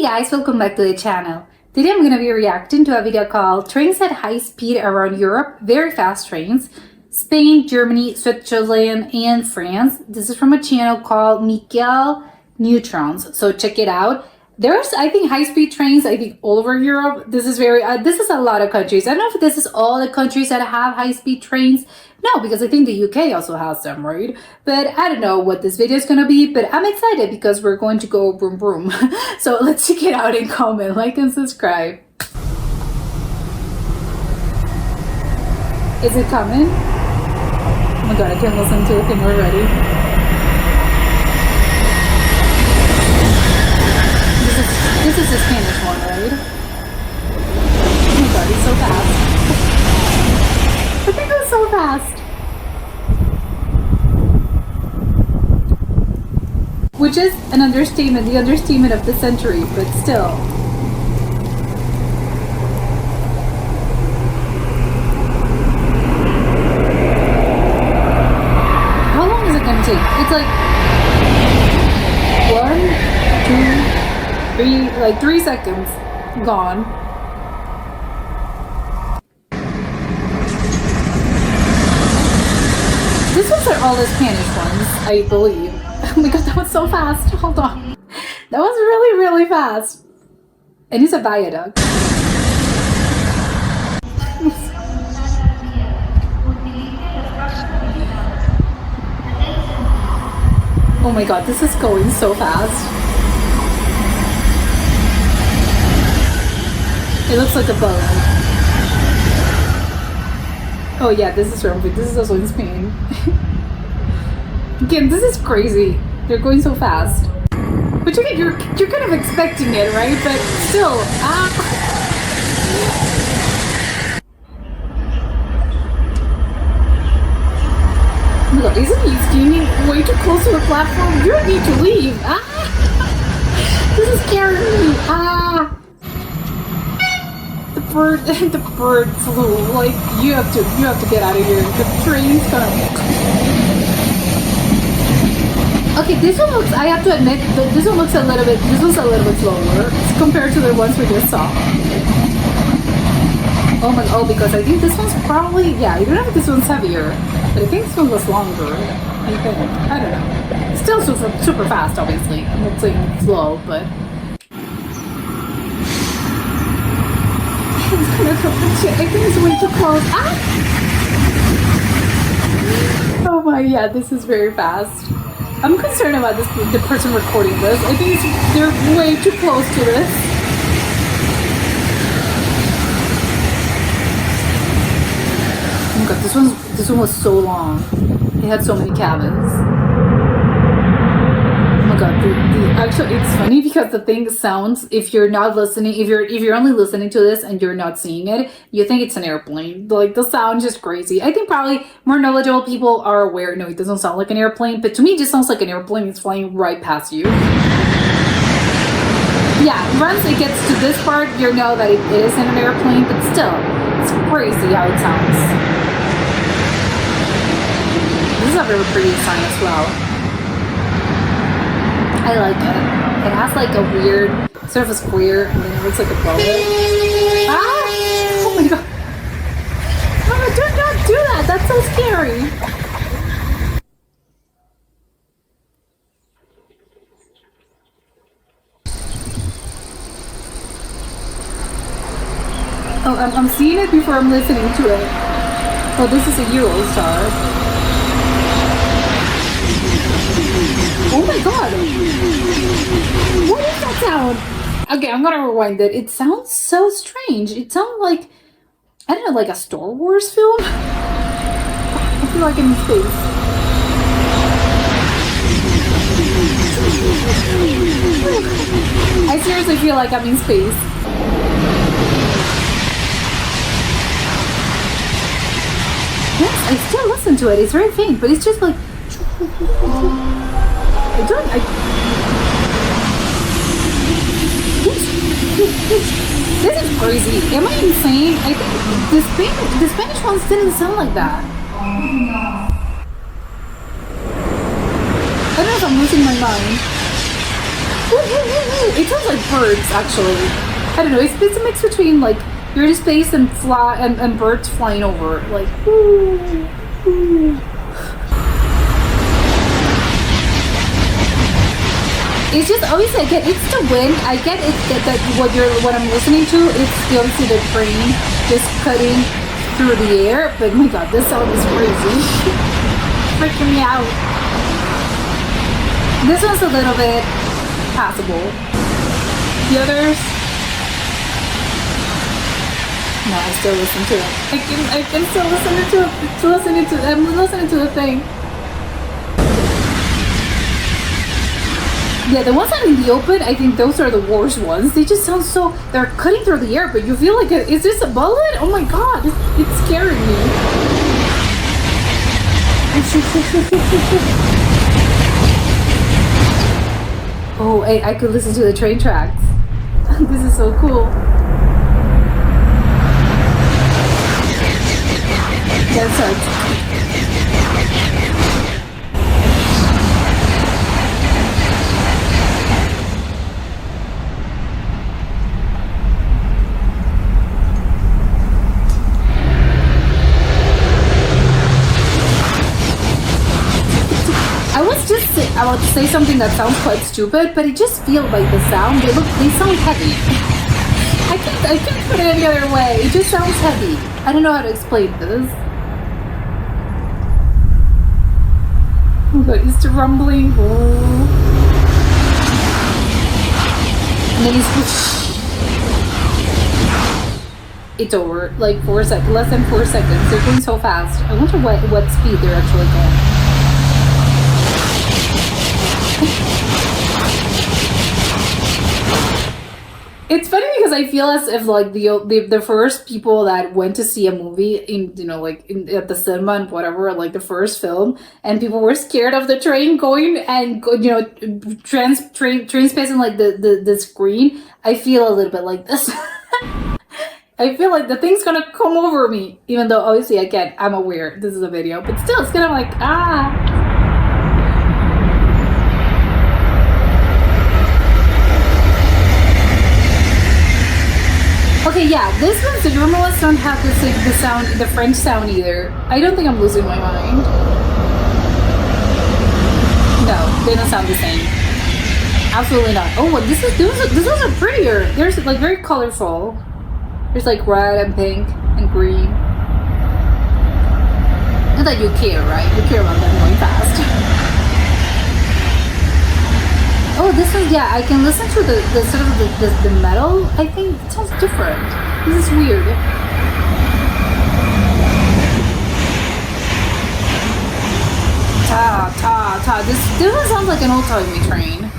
guys, welcome back to the channel. Today I'm going to be reacting to a video called Trains at High Speed Around Europe, Very Fast Trains, Spain, Germany, Switzerland, and France. This is from a channel called Michael Neutrons, so check it out. There's, I think, high-speed trains, I think, all over Europe. This is a lot of countries. I don't know if this is all the countries that have high-speed trains. No, because I think the UK also has them, right? But I don't know what this video is going to be, but I'm excited because we're going to go boom boom. So let's check it out and comment, like, and subscribe. Is it coming? Oh my god, I can't listen to it when we're ready. This is the Spanish one, right? Oh my god, it's so fast. I think it was so fast. Which is an understatement, the understatement of the century, but still. How long is it gonna take? It's like 3 seconds gone. This was all the Spanish ones, I believe. Oh my god, that was so fast. Hold on. That was really, really fast. And it's a viaduct. Oh my god, this is going so fast. It looks like a boat. Oh yeah, this is Rome, but this is also in Spain. Again, this is crazy. They're going so fast. But you're kind of expecting it, right? But still, Oh my god, isn't he standing way too close to the platform? You need to leave. This is scaring me. The bird flew. Like, you have to get out of here. The train's coming. Okay, this one looks, I have to admit that this one's a little bit slower compared to the ones we just saw. Oh, because I think this one's probably, yeah, I don't know if this one's heavier, but I think this one was longer. I think, I don't know. It's still super fast, obviously. I'm not saying slow, but. I think it's way too close. Oh my, yeah, this is very fast. I'm concerned about this, the person recording this. I think they're way too close to this. Oh my god, this one was so long. It had so many cabins. Oh my god, actually, it's funny because the thing sounds, if you're not listening, if you're only listening to this and you're not seeing it, you think it's an airplane. Like, the sound is just crazy. I think probably more knowledgeable people are aware, no, it doesn't sound like an airplane, but to me it just sounds like an airplane. It's flying right past you. Yeah, once it gets to this part, you know that it isn't an airplane, but still, it's crazy how it sounds. This is a very pretty sign as well. I like it. It has like a weird, sort of a square, and then it looks like a bullet. Oh my god. Oh, do not do that. That's so scary. Oh, I'm seeing it before I'm listening to it. Oh, this is a Eurostar. Oh my god! What is that sound? Okay, I'm gonna rewind it. It sounds so strange. It sounds like, I don't know, like a Star Wars film? I feel like I'm in space. I seriously feel like I'm in space. Yes, I still listen to it. It's very faint, but it's just like... This is crazy. Am I insane? I think the Spanish ones didn't sound like that. I don't know if I'm losing my mind. It sounds like birds, actually. I don't know. It's a mix between like you're in space and and birds flying over. Like, it's just obviously I get it's the wind. I get it that what I'm listening to. It's obviously the train just cutting through the air. But my God, this sound is crazy, freaking me out. This one's a little bit passable. The others, no, I still listen to it. I can still listen to it. I'm listening to the thing. Yeah, the ones that are in the open, I think those are the worst ones. They just sound so, they're cutting through the air, but you feel like, is this a bullet? Oh my God, it's scaring me. Oh, I could listen to the train tracks. This is so cool. That sucks. I want to say something that sounds quite stupid, but it just feels like the sound. They sound heavy. I can't put it any other way. It just sounds heavy. I don't know how to explain this. Oh God, it's the rumbling. Oh. And then it's over. Like 4 seconds, less than 4 seconds. They're going so fast. I wonder what speed they're actually going. It's funny because I feel as if like the first people that went to see a movie in at the cinema and whatever, like the first film, and people were scared of the train going and train spacing like the screen. I feel a little bit like this. I feel like the thing's gonna come over me, even though obviously again I'm aware this is a video, but still it's kind of like Okay, yeah, this one's the German ones don't have the French sound either. I don't think I'm losing my mind. No, they don't sound the same. Absolutely not. Oh, this ones are prettier. They're like very colorful. There's like red and pink and green. Not that you care, right? You care about them going fast. Oh, this is, yeah, I can listen to the sort of the metal. I think it sounds different. This is weird. Ta, ta, ta. This one sounds like an old-timey train.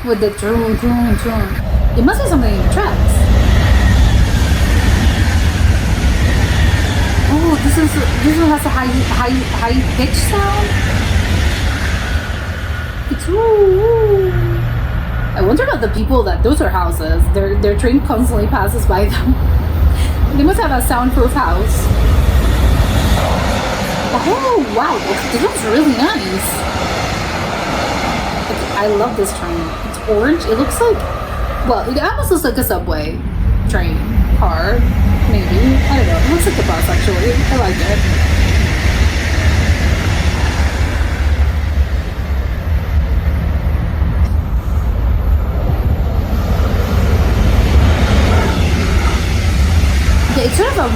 With the droom, droom, droom. It must be something in the tracks. Oh, this one has a high pitch sound. It's ooh. I wonder about the people those are houses. Their train constantly passes by them. They must have a soundproof house. Oh wow, this looks really nice. Okay, I love this train. It's orange. It looks like, well, it almost looks like a subway train car. Maybe, I don't know. It looks like a bus actually. I like it. It's sort of a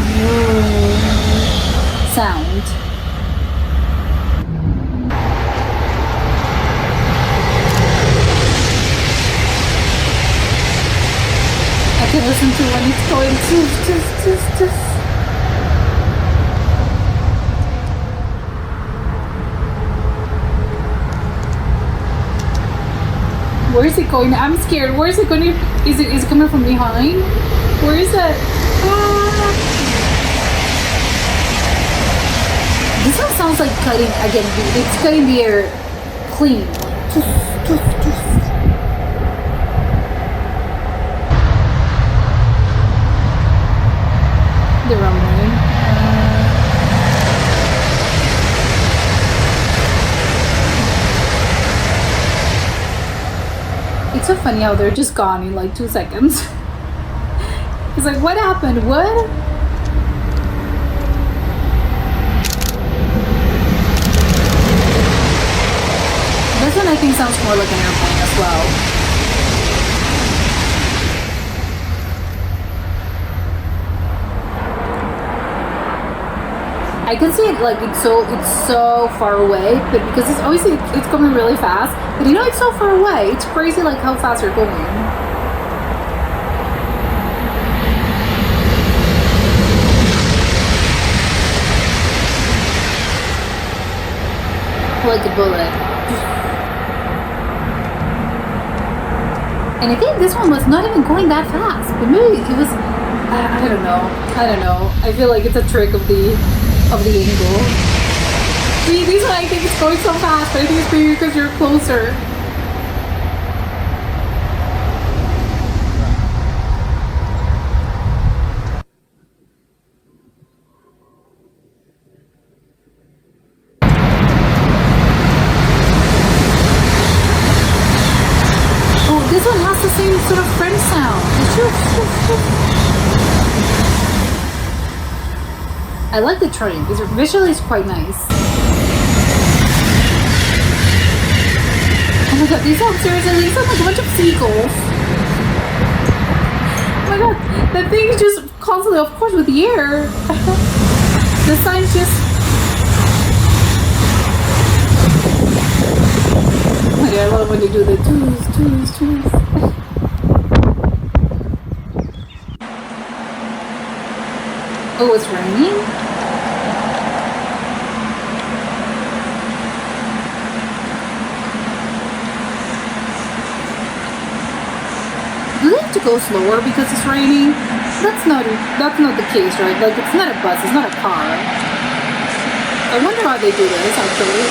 sound. I can listen to when it's going to. Where is it going? I'm scared. Where is it going to? Is it coming from behind? Where is it? This one sounds like cutting again. It's cutting the air clean. The rumbling. It's so funny how they're just gone in like 2 seconds. It's like, what happened? What? This one I think sounds more like an airplane as well. I can see it like it's so far away, but because it's obviously it's coming really fast. But you know, it's so far away. It's crazy like how fast you're going. Like a bullet. And I think this one was not even going that fast, but maybe it was. I don't know. I don't know. I feel like it's a trick of the angle. See, this one I think it's going so fast, but I think it's maybe because you're closer. Oh, this one has the same sort of French sound. I like the train. Visually it's quite nice. Oh my god, these sound seriously sound like a bunch of seagulls. Oh my god, that thing is just constantly, of course, with the air. The sign's just. Oh my god, I love when they do the toos. Oh, it's raining? Do they have to go slower because it's raining? That's not the case, right? Like, it's not a bus, it's not a car. I wonder how they do this, actually.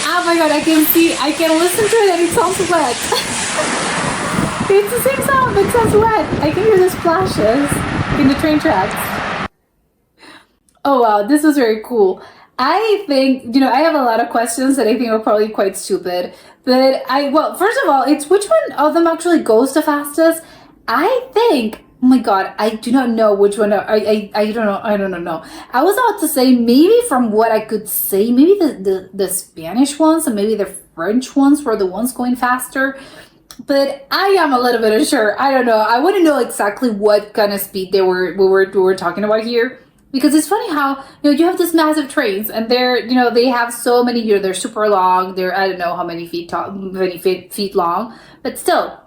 Oh my god, I can listen to it and it sounds wet. It's the same sound, but it sounds wet. I can hear the splashes in the train tracks. Oh wow, this was very cool. I think, I have a lot of questions that I think are probably quite stupid. But well, first of all, it's which one of them actually goes the fastest? I think, oh my god, I do not know which one. I don't know. I was about to say, maybe from what I could say, maybe the Spanish ones and maybe the French ones were the ones going faster. But I am a little bit unsure. I don't know. I wouldn't know exactly what kind of speed we were talking about here, because it's funny how you have these massive trains and they're they have so many they're super long. They're I don't know how many feet feet long, but still.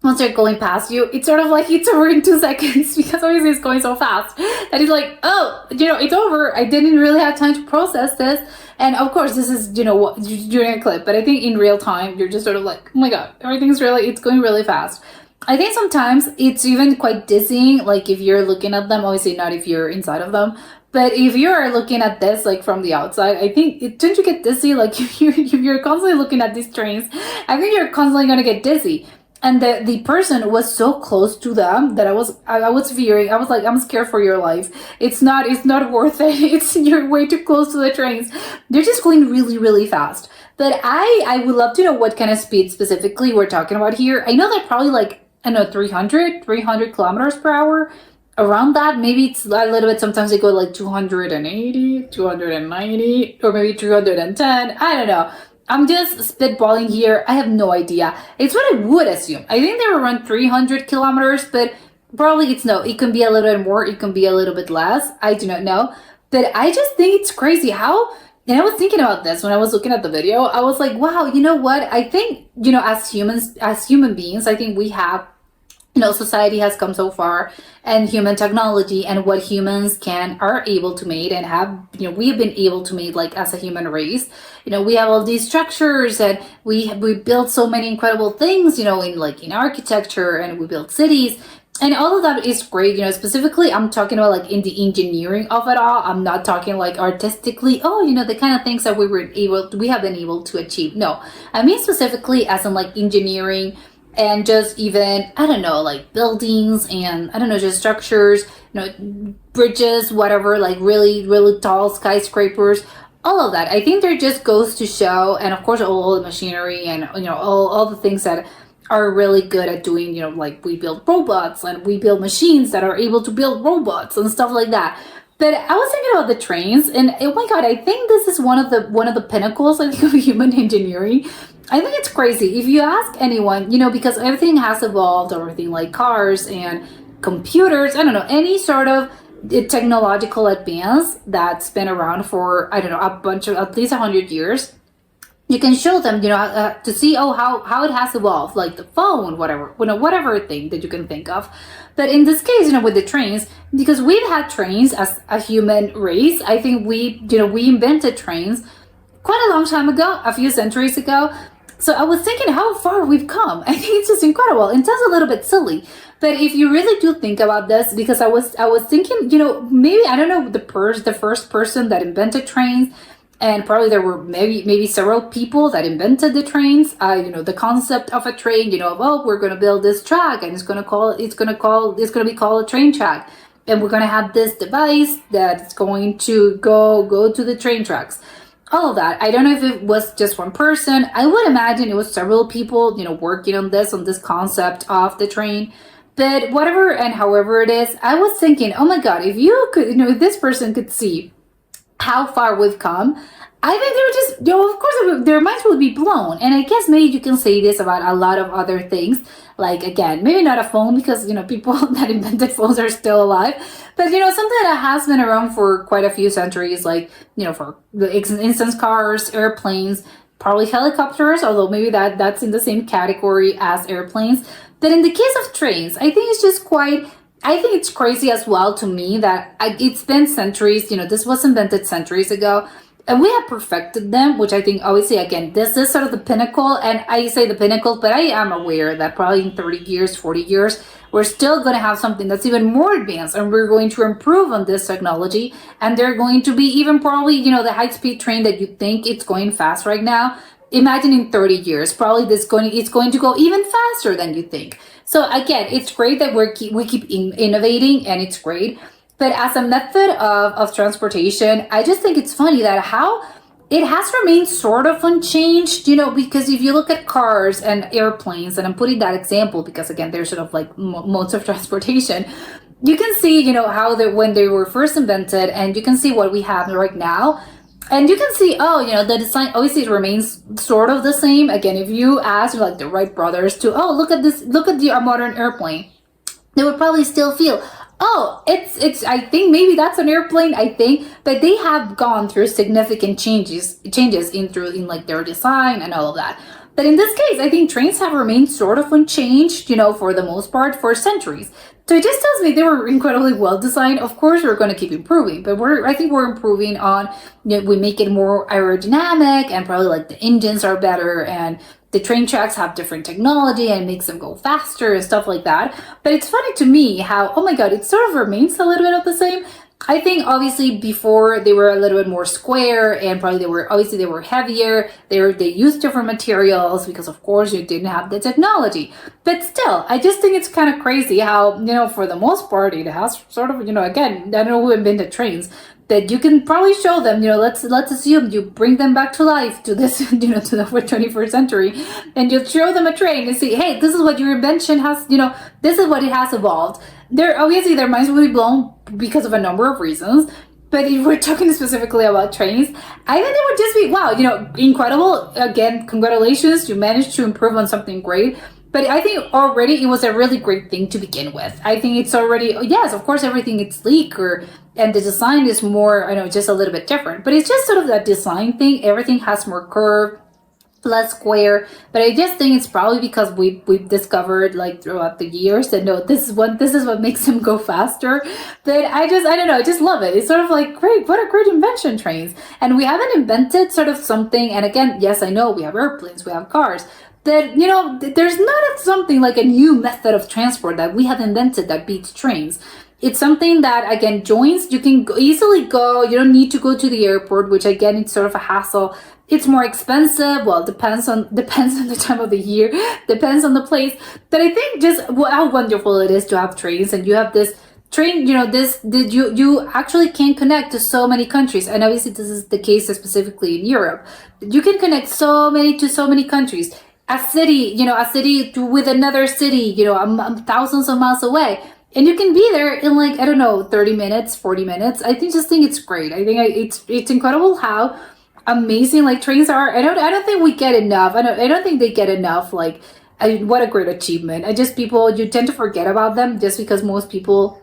Once they're going past you, it's sort of like it's over in 2 seconds because obviously it's going so fast that it's like, oh, it's over. I didn't really have time to process this. And of course, this is, during a clip, but I think in real time, you're just sort of like, oh my god, it's going really fast. I think sometimes it's even quite dizzying, like if you're looking at them, obviously not if you're inside of them, but if you're looking at this like from the outside, I think don't you get dizzy? Like if you're constantly looking at these trains, I think you're constantly gonna get dizzy. And the person was so close to them that I was fearing. I was like, I'm scared for your life. It's not worth it. You're way too close to the trains. They're just going really, really fast. But I would love to know what kind of speed specifically we're talking about here. I know they're probably like, 300 kilometers per hour. Around that, maybe it's a little bit. Sometimes they go like 280, 290, or maybe 310. I don't know. I'm just spitballing here. I have no idea. It's what I would assume. I think they were around 300 kilometers, but probably it can be a little bit more. It can be a little bit less. I do not know. But I just think it's crazy how, and I was thinking about this when I was looking at the video. I was like, wow, you know what? I think, as human beings, I think we have, society has come so far, and human technology and what humans are able to make and have, we have been able to make, like, as a human race. We have all these structures and we built so many incredible things, in architecture, and we built cities. And all of that is great, specifically I'm talking about like in the engineering of it all. I'm not talking like artistically, the kind of things that we have been able to achieve. No, I mean specifically as in like engineering and just even, I don't know, like buildings and I don't know, just structures, bridges, whatever, like really, really tall skyscrapers. all of that. I think there just goes to show, and of course all the machinery and all the things that are really good at doing, like we build robots and we build machines that are able to build robots and stuff like that. But I was thinking about the trains, and oh my god, I think this is one of the pinnacles, I think, of human engineering. I think it's crazy. If you ask anyone, because everything has evolved, everything like cars and computers, I don't know, any sort of technological advance that's been around for, I don't know, a bunch of at least 100 years. You can show them, to see, how it has evolved, like the phone, whatever thing that you can think of. But in this case, with the trains, because we've had trains as a human race, I think we invented trains quite a long time ago, a few centuries ago. So I was thinking how far we've come. I think it's just incredible. It sounds a little bit silly, but if you really do think about this, because I was thinking, maybe, I don't know, the first person that invented trains, and probably there were maybe several people that invented the trains. The concept of a train. Oh, we're going to build this track, and it's going to be called a train track, and we're going to have this device that's going to go to the train tracks. All of that. I don't know if it was just one person. I would imagine it was several people, working on this concept of the train. But whatever and however it is, I was thinking, oh my God, if you could, if this person could see how far we've come, I think they're just, of course, their minds would be blown. And I guess maybe you can say this about a lot of other things. Like, again, maybe not a phone, because, people that invented phones are still alive. But, something that has been around for quite a few centuries, like, for the instance, cars, airplanes, probably helicopters, although maybe that's in the same category as airplanes. But in the case of trains, I think it's just I think it's crazy as well to me that it's been centuries, this was invented centuries ago, and we have perfected them, which I think, obviously, again, this is sort of the pinnacle. And I say the pinnacle, but I am aware that probably in 30 years, 40 years, we're still going to have something that's even more advanced, and we're going to improve on this technology. And they're going to be even probably, the high-speed train that you think it's going fast right now. Imagine in 30 years, probably it's going to go even faster than you think. So again, it's great that we keep innovating, and it's great. But as a method of transportation, I just think it's funny that how it has remained sort of unchanged, because if you look at cars and airplanes, and I'm putting that example because, again, they're sort of like modes of transportation, you can see, how when they were first invented, and you can see what we have right now. And you can see, the design obviously remains sort of the same. Again, if you ask like the Wright brothers to, look at the modern airplane, they would probably still feel, it's I think maybe that's an airplane, I think, but they have gone through significant changes in like their design and all of that. But in this case, I think trains have remained sort of unchanged, for the most part, for centuries. So it just tells me they were incredibly well designed. Of course, we're going to keep improving, but I think we're improving on, we make it more aerodynamic, and probably like the engines are better, and the train tracks have different technology, and it makes them go faster and stuff like that. But it's funny to me how, oh my God, it sort of remains a little bit of the same. I think obviously before they were a little bit more square, and probably they were heavier. They used different materials because, of course, you didn't have the technology. But still, I just think it's kind of crazy how, for the most part, it has sort of, again, I don't know who invented trains, that you can probably show them, let's assume you bring them back to life to this, to the 21st century, and you show them a train and say, hey, this is what your invention has, this is what it has evolved. Obviously their minds will be blown because of a number of reasons. But if we're talking specifically about trains, I think it would just be, wow, incredible. Again, congratulations, you managed to improve on something great. But I think already it was a really great thing to begin with. I think it's already, yes, of course, everything is sleeker, and the design is more, just a little bit different. But it's just sort of that design thing. Everything has more curve, less square. But I just think it's probably because we've discovered, like, throughout the years that, no, this is what makes them go faster. But I don't know, I just love it. It's sort of like, great, what a great invention, trains. And we haven't invented sort of something, and again, yes, I know we have airplanes, we have cars, that, there's not something like a new method of transport that we have invented that beats trains. It's something that, again, joins, you can easily go, you don't need to go to the airport, which, again, it's sort of a hassle. It's more expensive. Well, depends on the time of the year, depends on the place. But I think just how wonderful it is to have trains, and you have this train, this did you actually can connect to so many countries, and obviously this is the case specifically in Europe. You can connect so many countries. A city with another city, thousands of miles away, and you can be there in like, I don't know, 30 minutes, 40 minutes. Just think it's great. I think it's incredible how amazing like trains are. I don't think we get enough. I don't think they get enough. Like, what a great achievement. People, you tend to forget about them just because most people,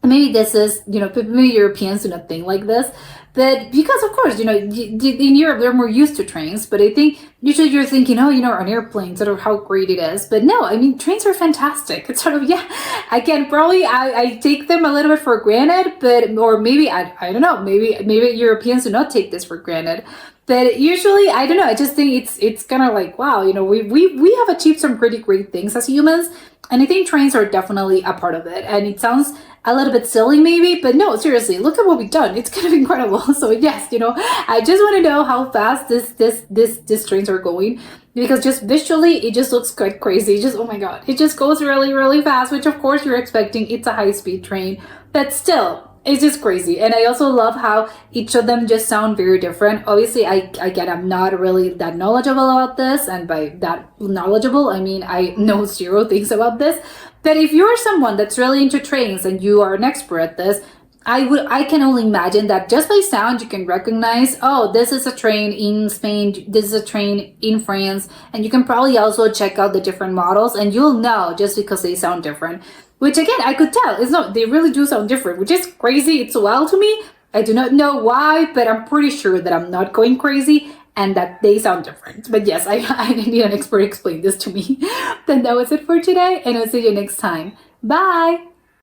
maybe this is, maybe Europeans do not think like this, but because of course, in Europe they're more used to trains. But I think usually you're thinking, oh, on airplanes, sort of how great it is. But no, I mean, trains are fantastic. It's sort of, yeah, again, probably I take them a little bit for granted, but, or maybe, I don't know, maybe Europeans do not take this for granted. But usually, I don't know, I just think it's kind of like, wow, we have achieved some pretty great things as humans, and I think trains are definitely a part of it. And it sounds a little bit silly maybe, but no, seriously, look at what we've done. It's kind of incredible. So yes, I just want to know how fast this trains are going, because just visually it just looks quite crazy. Oh my god, it just goes really, really fast, which of course you're expecting. It's a high-speed train, but still, it's just crazy. And I also love how each of them just sound very different. Obviously, I'm not really that knowledgeable about this, and by that knowledgeable, I mean I know zero things about this. But if you're someone that's really into trains and you are an expert at this, I can only imagine that just by sound you can recognize, oh, this is a train in Spain, this is a train in France, and you can probably also check out the different models, and you'll know just because they sound different. Which again, I could tell. They really do sound different, which is crazy. It's wild to me. I do not know why, but I'm pretty sure that I'm not going crazy and that they sound different. But yes, I need an expert to explain this to me. Then that was it for today, and I'll see you next time. Bye!